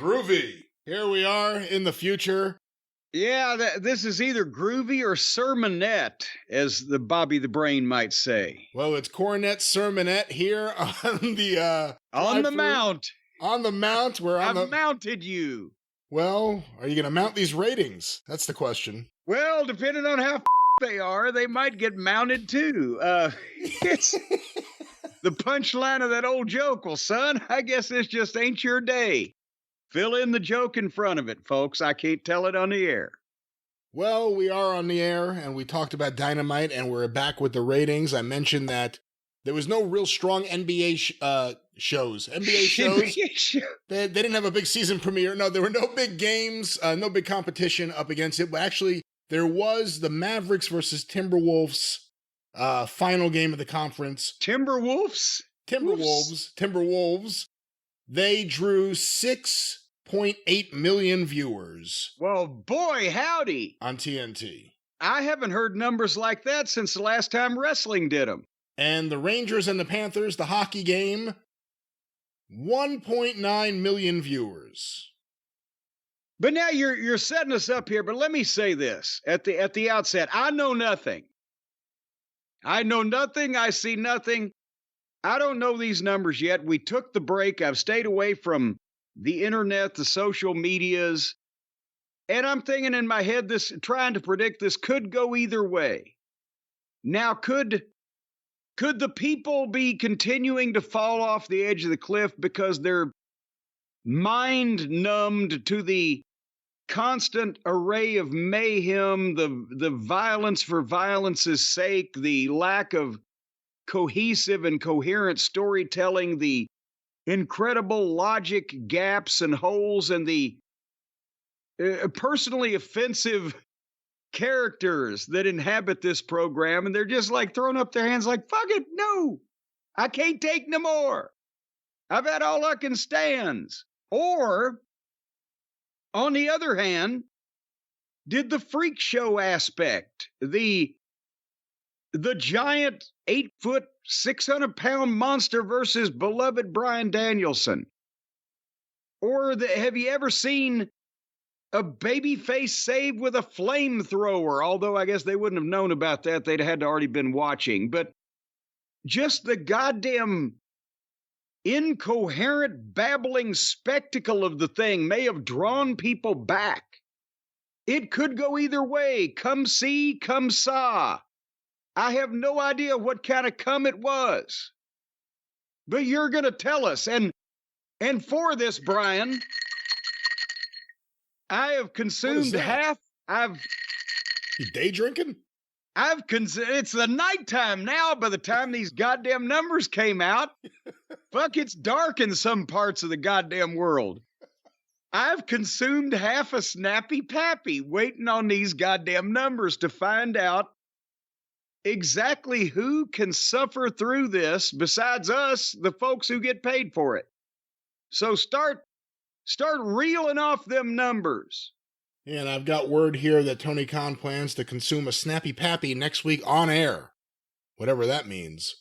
groovy. Here we are in the future. Yeah, this is either groovy or sermonette, as the Bobby the Brain might say. Well, it's Cornette Sermonette here on the on the mount. On the mount. I've mounted you. Well, are you going to mount these ratings? That's the question. Well, depending on how they are, they might get mounted too. It's the punchline of that old joke. Well, son, I guess this just ain't your day. Fill in the joke in front of it, folks. I can't tell it on the air. Well, we are on the air, and we talked about Dynamite, and we're back with the ratings. I mentioned that there was no real strong NBA shows. NBA shows, they didn't have a big season premiere. No, there were no big games, no big competition up against it. But actually, there was the Mavericks versus Timberwolves final game of the conference. Timberwolves. They drew 6.8 million viewers. Well, boy, howdy. On TNT. I haven't heard numbers like that since the last time wrestling did them. And the Rangers and the Panthers, the hockey game, 1.9 million viewers. But now you're setting us up here, but let me say this at the outset. I know nothing. I see nothing. I don't know these numbers yet. We took the break. I've stayed away from the internet, the social medias, and I'm thinking in my head, trying to predict this could go either way. Now, could the people be continuing to fall off the edge of the cliff because they're mind numbed to the constant array of mayhem, the violence for violence's sake, the lack of cohesive and coherent storytelling, the incredible logic gaps and holes, and the personally offensive characters that inhabit this program, and they're just like throwing up their hands like, fuck it, no, I can't take no more. I've had all I can stands. Or, on the other hand, did the freak show aspect, the giant 8-foot, 600-pound monster versus beloved Bryan Danielson? Or have you ever seen a babyface save with a flamethrower? Although I guess they wouldn't have known about that. They'd had to already been watching. But just the goddamn incoherent, babbling spectacle of the thing may have drawn people back. It could go either way. Come see, come saw. I have no idea what kind of come it was. But you're going to tell us. And for this, Brian, I have consumed half. You day drinking? It's the nighttime now by the time these goddamn numbers came out. Fuck, it's dark in some parts of the goddamn world. I've consumed half a Snappy Pappy waiting on these goddamn numbers to find out exactly who can suffer through this besides us, the folks who get paid for it. So start reeling off them numbers. Yeah, and I've got word here that Tony Khan plans to consume a Snappy Pappy next week on air, whatever that means.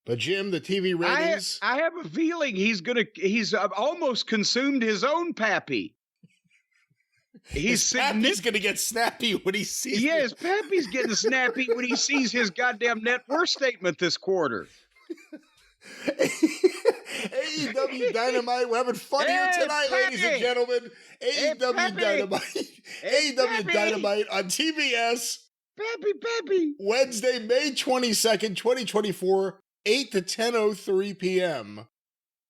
But Jim, the TV ratings... I have a feeling he's almost consumed his own Pappy. His Pappy's going to get snappy when he sees... Yeah, his Pappy's getting snappy when he sees his goddamn net worth statement this quarter. AEW Dynamite. We're having fun here tonight, ladies and gentlemen. AEW Dynamite. AEW Dynamite on TBS. Pappy. Wednesday, May 22nd, 2024, 8 to 10:03 p.m.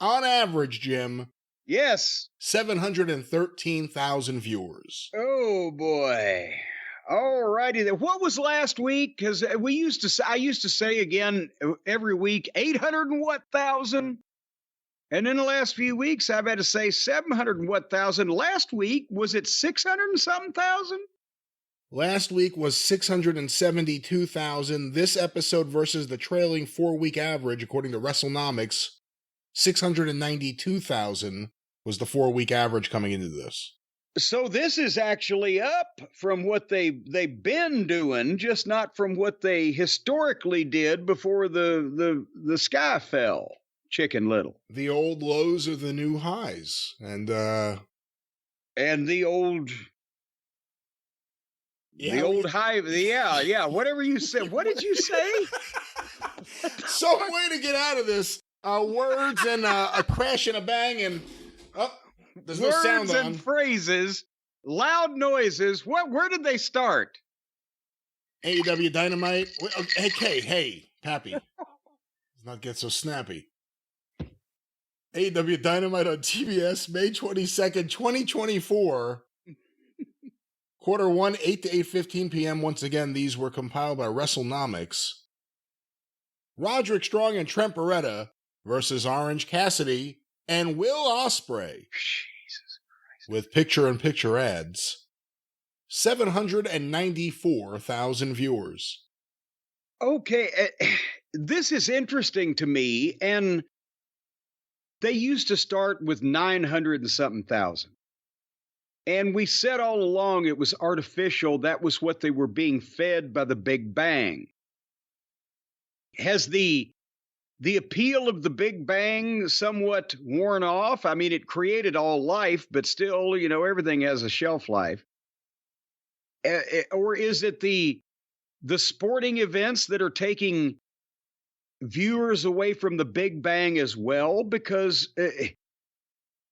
On average, Jim. Yes. 713,000 viewers. Oh, boy. All righty then. What was last week? Because I used to say again every week, 800 and what thousand? And in the last few weeks, I've had to say 700 and what thousand. Last week, was it 600 and something thousand? Last week was 672,000. This episode versus the trailing 4-week average, according to WrestleNomics, 692,000 was the 4-week average coming into this. So this is actually up from what they've been doing, just not from what they historically did before the sky fell. Chicken Little. The old lows are the new highs. And And the old hive. Yeah. Whatever you said. What did you say? Some way to get out of this. Words and a crash and a bang and there's no sound on. Words and phrases, loud noises. Where did they start? AEW Dynamite. Hey, Pappy. Let's not get so snappy. AEW Dynamite on TBS, May 22nd, 2024. Quarter 1, 8 to 8:15 p.m. Once again, these were compiled by WrestleNomics. Roderick Strong and Trent Beretta versus Orange Cassidy and Will Ospreay. Jesus Christ. With picture-in-picture ads. 794,000 viewers. Okay, this is interesting to me, and they used to start with 900 and something thousand. And we said all along it was artificial. That was what they were being fed by the Big Bang. Has the appeal of the Big Bang somewhat worn off? I mean, it created all life, but still, everything has a shelf life. Or is it the sporting events that are taking viewers away from the Big Bang as well? Because,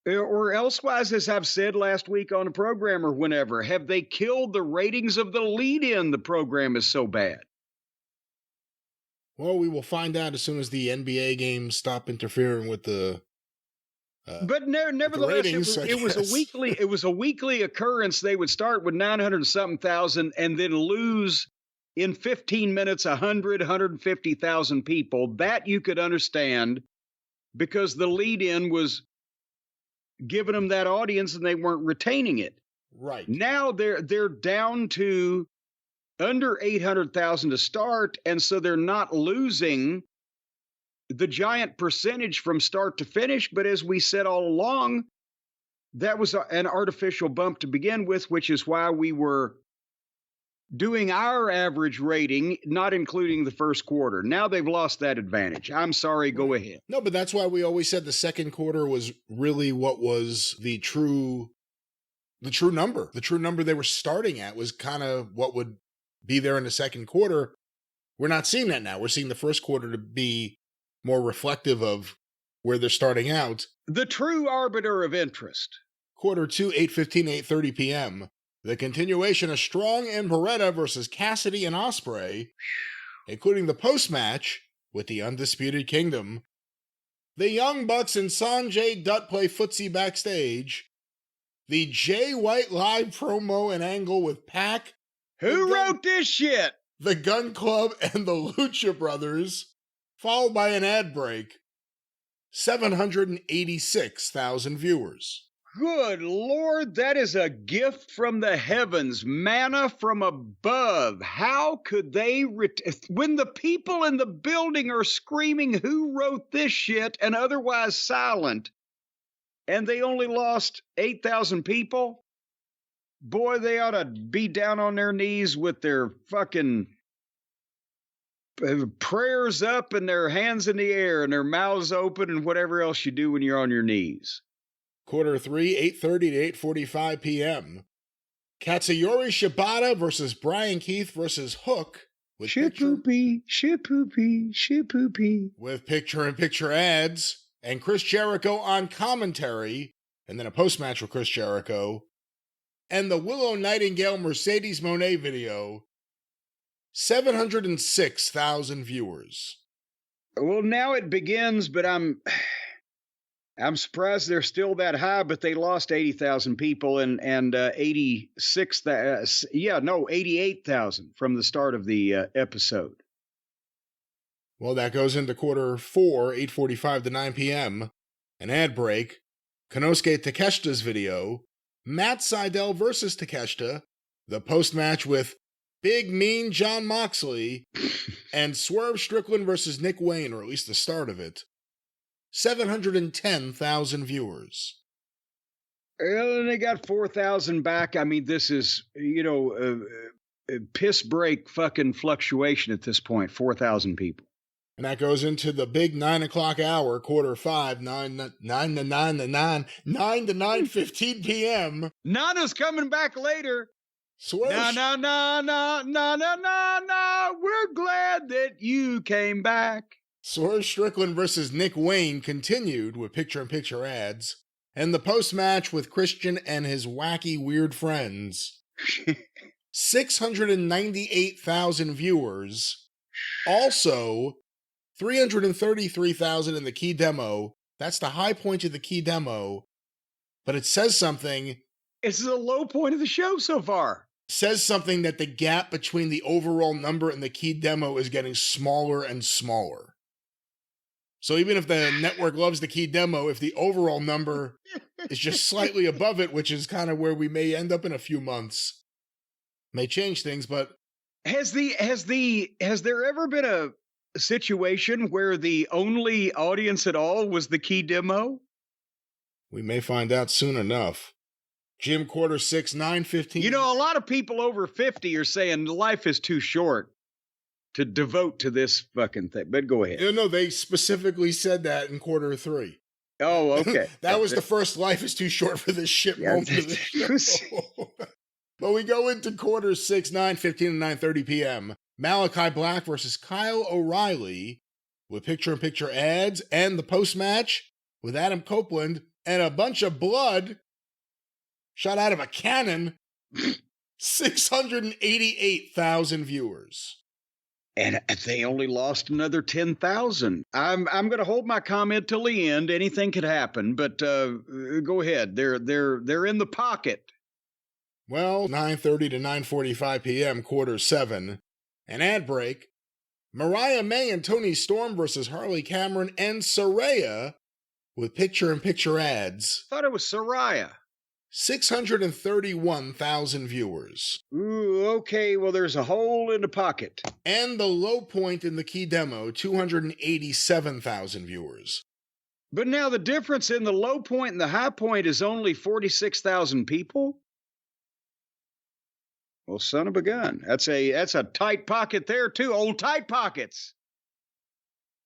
or elsewise, as I've said last week on a program or whenever, have they killed the ratings of the lead-in? The program is so bad. Well, we will find out as soon as the NBA games stop interfering with the. But nevertheless, ratings, it was a weekly. It was a weekly occurrence. They would start with 900 and something thousand, and then lose in 15 minutes 150,000 people. That you could understand, because the lead-in was giving them that audience, and they weren't retaining it. Right now, they're down to under 800,000 to start, and so they're not losing the giant percentage from start to finish. But as we said all along, that was an artificial bump to begin with, which is why we were doing our average rating, not including the first quarter. Now they've lost that advantage. I'm sorry, go ahead. No, but that's why we always said the second quarter was really what was the true number. The true number they were starting at was kind of what would be there in the second quarter. We're not seeing that now. We're seeing the first quarter to be more reflective of where they're starting out. The true arbiter of interest. Quarter 2, 8:15, 8:30 p.m. The continuation of Strong and Beretta versus Cassidy and Ospreay, including the post-match with the Undisputed Kingdom. The Young Bucks and Sanjay Dutt play footsie backstage. The Jay White live promo and angle with Pac. Who wrote this shit? The Gun Club and the Lucha Brothers, followed by an ad break. 786,000 viewers. Good Lord, that is a gift from the heavens, manna from above. How could they, when the people in the building are screaming, who wrote this shit, and otherwise silent, and they only lost 8,000 people? Boy, they ought to be down on their knees with their fucking prayers up and their hands in the air and their mouths open and whatever else you do when you're on your knees. Quarter 3, 8:30 to 8:45 p.m. Katsuyori Shibata versus Brian Keith versus Hook. With Shippoopy. With picture-in-picture ads. And Chris Jericho on commentary. And then a post-match with Chris Jericho. And the Willow Nightingale Mercedes Moné video. 706,000 viewers. Well, now it begins, but I'm surprised they're still that high, but they lost 80,000 people and 88,000 from the start of the episode. Well, that goes into quarter 4, 8:45 to 9 p.m. An ad break. Konosuke Takeshita's video. Matt Sydal versus Takeshita. The post-match with Big Mean John Moxley. And Swerve Strickland versus Nick Wayne, or at least the start of it. 710,000 viewers. And they got 4,000 back. I mean, this is, piss break fucking fluctuation at this point. 4,000 people. And that goes into the big 9 o'clock hour, quarter 5, 9 to 9:15 p.m. Nana's coming back later. Swerve. No. We're glad that you came back. Swerve Strickland versus Nick Wayne continued with picture-in-picture ads. And the post-match with Christian and his wacky, weird friends. 698,000 viewers. Also, 333,000 in the key demo. That's the high point of the key demo. But it says something. It's the low point of the show so far. Says something that the gap between the overall number and the key demo is getting smaller and smaller. So even if the network loves the key demo, if the overall number is just slightly above it, which is kind of where we may end up in a few months, may change things, but has there ever been a situation where the only audience at all was the key demo? We may find out soon enough. Jim, quarter 6, 9:15. You know, a lot of people over 50 are saying life is too short to devote to this fucking thing. But go ahead. No, they specifically said that in quarter 3. Oh, okay. That was the first life is too short for this shit moment of the show. But we go into quarter 6, 9:15 and 9:30 p.m. Malachi Black versus Kyle O'Reilly with picture-in-picture ads and the post-match with Adam Copeland and a bunch of blood shot out of a cannon. 688,000 viewers. And they only lost another 10,000. I'm going to hold my comment till the end. Anything could happen, but go ahead. They're in the pocket. Well, 9:30 to 9:45 p.m., quarter 7. An ad break. Mariah May and Toni Storm versus Harley Cameron and Saraya with picture-in-picture ads. Thought it was Saraya. 631,000 viewers. Ooh, okay. Well, there's a hole in the pocket. And the low point in the key demo, 287,000 viewers. But now the difference in the low point and the high point is only 46,000 people? Well, son of a gun. That's a tight pocket there, too. Old tight pockets.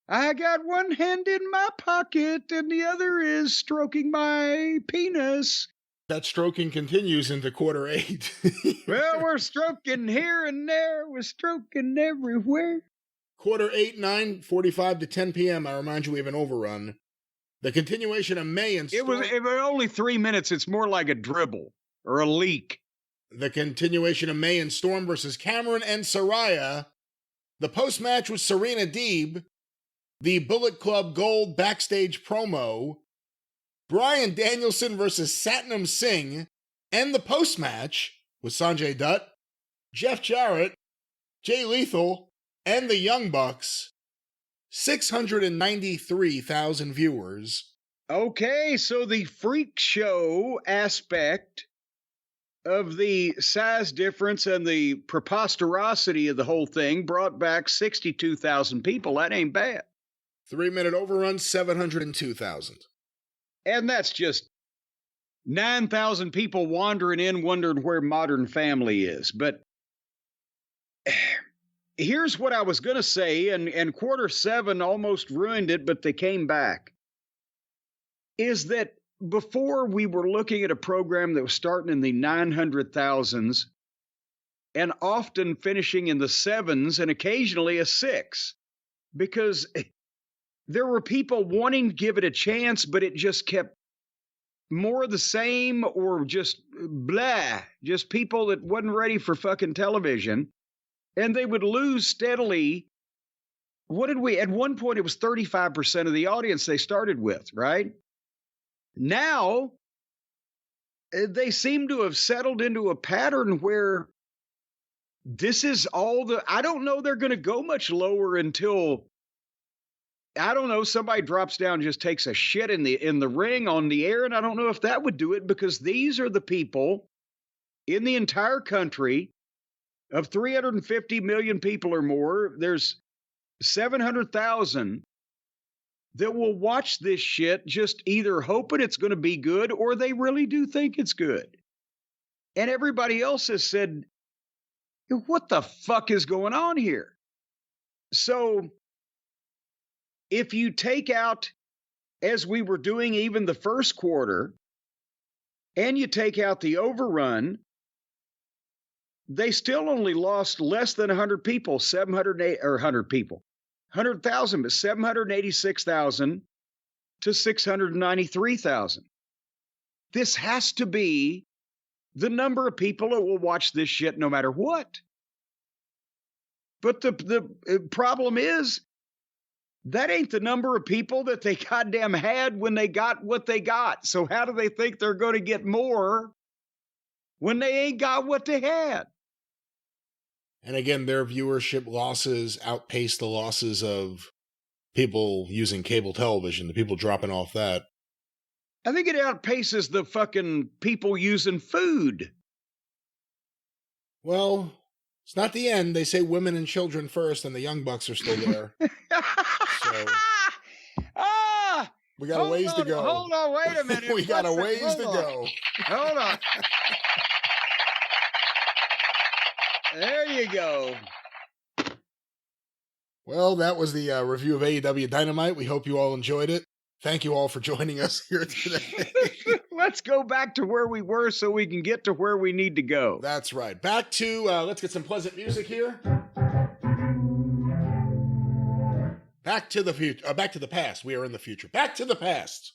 I got one hand in my pocket and the other is stroking my penis. That stroking continues into quarter 8. Well, we're stroking here and there. We're stroking everywhere. Quarter 8, 9:45 to 10 p.m. I remind you we have an overrun. The continuation of May and Storm. It was only 3 minutes. It's more like a dribble or a leak. The continuation of May and Storm versus Cameron and Saraya. The post-match with Serena Deeb. The Bullet Club Gold backstage promo. Bryan Danielson versus Satnam Singh. And the post-match with Sanjay Dutt, Jeff Jarrett, Jay Lethal, and the Young Bucks. 693,000 viewers. Okay, so the freak show aspect of the size difference and the preposterosity of the whole thing brought back 62,000 people. That ain't bad. 3-minute overrun, 702,000. And that's just 9,000 people wandering in, wondering where Modern Family is. But here's what I was going to say, and quarter 7 almost ruined it, but they came back, is that before we were looking at a program that was starting in the 900,000s and often finishing in the 7s and occasionally a 6, because there were people wanting to give it a chance, but it just kept more of the same or just blah, just people that wasn't ready for fucking television. And they would lose steadily. At one point, it was 35% of the audience they started with, right? Now, they seem to have settled into a pattern where this is I don't know they're going to go much lower until, I don't know, somebody drops down and just takes a shit in the ring on the air, and I don't know if that would do it, because these are the people in the entire country of 350 million people or more. There's 700,000 that will watch this shit just either hoping it's going to be good or they really do think it's good. And everybody else has said, what the fuck is going on here? So if you take out, as we were doing even the first quarter, and you take out the overrun, they still only lost less than 100 people, 708 or 100 people, 100,000, but 786,000 to 693,000. This has to be the number of people that will watch this shit no matter what. But the problem is, that ain't the number of people that they goddamn had when they got what they got. So how do they think they're going to get more when they ain't got what they had? And again, their viewership losses outpace the losses of people using cable television, the people dropping off that. I think it outpaces the fucking people using food. Well, it's not the end. They say women and children first, and the Young Bucks are still there. So, we got a ways to go. Hold on, wait a minute. We got a ways to go. Hold on. There you go. Well, that was the review of AEW Dynamite. We hope you all enjoyed it. Thank you all for joining us here today. Let's go back to where we were so we can get to where we need to go. That's right. Back to, let's get some pleasant music here. Back to the future. Back to the past. We are in the future. Back to the past.